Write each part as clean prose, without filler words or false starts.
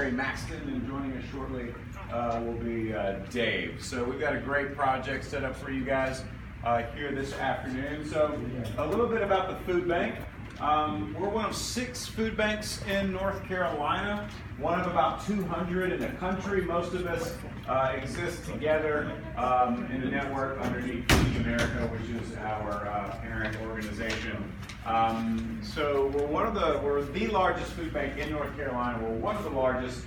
Gary Maxton, and joining us shortly will be Dave. So we've got a great project set up for you guys here this afternoon. So a little bit about the food bank. We're one of 6 food banks in North Carolina, one of about 200 in the country. Most of us exist together in a network underneath Feed America, which is our parent organization. So we're the largest food bank in North Carolina. We're one of the largest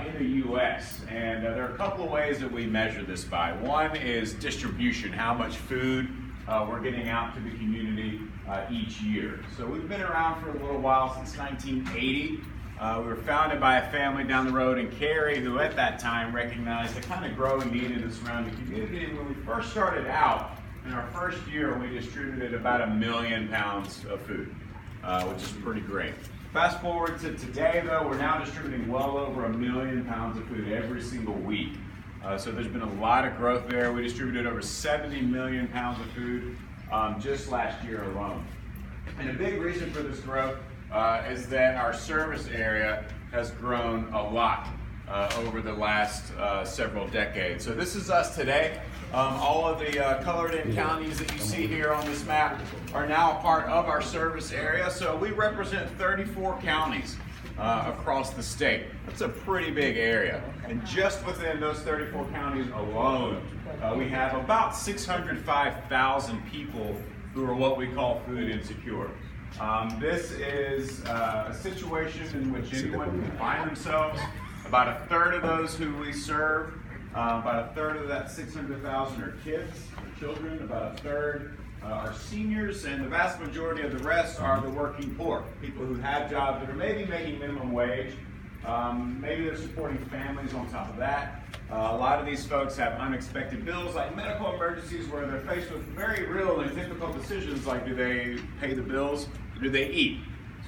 in the U.S. And there are a couple of ways that we measure this by. One is distribution, how much food we're getting out to the community each year. So we've been around for a little while, since 1980. We were founded by a family down the road in Cary who at that time recognized the kind of growing need in the surrounding community. And when we first started out, in our first year, we distributed about 1 million pounds of food, which is pretty great. Fast forward to today, though, we're now distributing well over 1 million pounds of food every single week. So there's been a lot of growth there. We distributed over 70 million pounds of food just last year alone. And a big reason for this growth is that our service area has grown a lot over the last several decades. So this is us today. All of the colored-in counties that you see here on this map are now a part of our service area. So we represent 34 counties across the state. That's a pretty big area. And just within those 34 counties alone, we have about 605,000 people who are what we call food insecure. This is a situation in which anyone can find themselves. About a third of those who we serve, about a third of that 600,000 are kids, or children, about a third are seniors, and the vast majority of the rest are the working poor, people who have jobs that are maybe making minimum wage, maybe they're supporting families on top of that. A lot of these folks have unexpected bills like medical emergencies where they're faced with very real and difficult decisions like do they pay the bills or do they eat?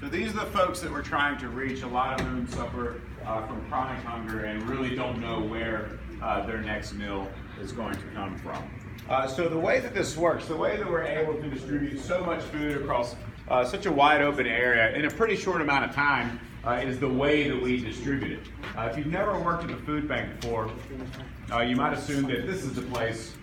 So these are the folks that we're trying to reach, a lot of whom suffer from chronic hunger and really don't know where their next meal is going to come from. So the way that this works, the way that we're able to distribute so much food across such a wide open area in a pretty short amount of time is the way that we distribute it. If you've never worked at the food bank before, you might assume that this is the place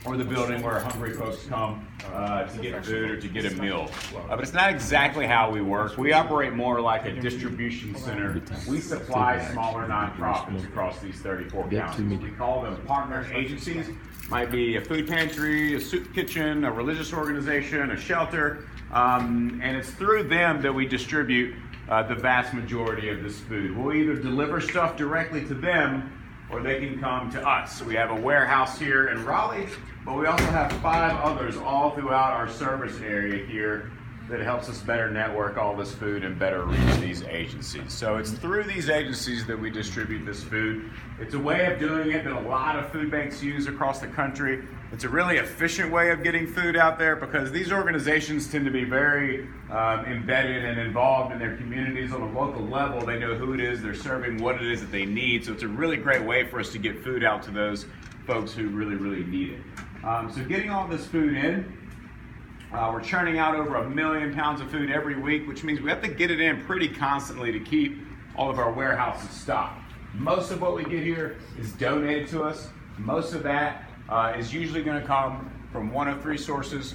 or the building where hungry folks come to get food or to get a meal. But it's not exactly how we work. We operate more like a distribution center. We supply smaller nonprofits across these 34 counties. We call them partner agencies. Might be a food pantry, a soup kitchen, a religious organization, a shelter. And it's through them that we distribute the vast majority of this food. We'll either deliver stuff directly to them or they can come to us. We have a warehouse here in Raleigh, but we also have 5 others all throughout our service area here that helps us better network all this food and better reach these agencies. So it's through these agencies that we distribute this food. It's a way of doing it that a lot of food banks use across the country. It's a really efficient way of getting food out there because these organizations tend to be very embedded and involved in their communities on a local level. They know who it is they're serving, what it is that they need. So it's a really great way for us to get food out to those folks who really, really need it. So getting all this food in, we're churning out over 1 million pounds of food every week, which means we have to get it in pretty constantly to keep all of our warehouses stocked. Most of what we get here is donated to us. Most of that is usually going to come from one of 3 sources.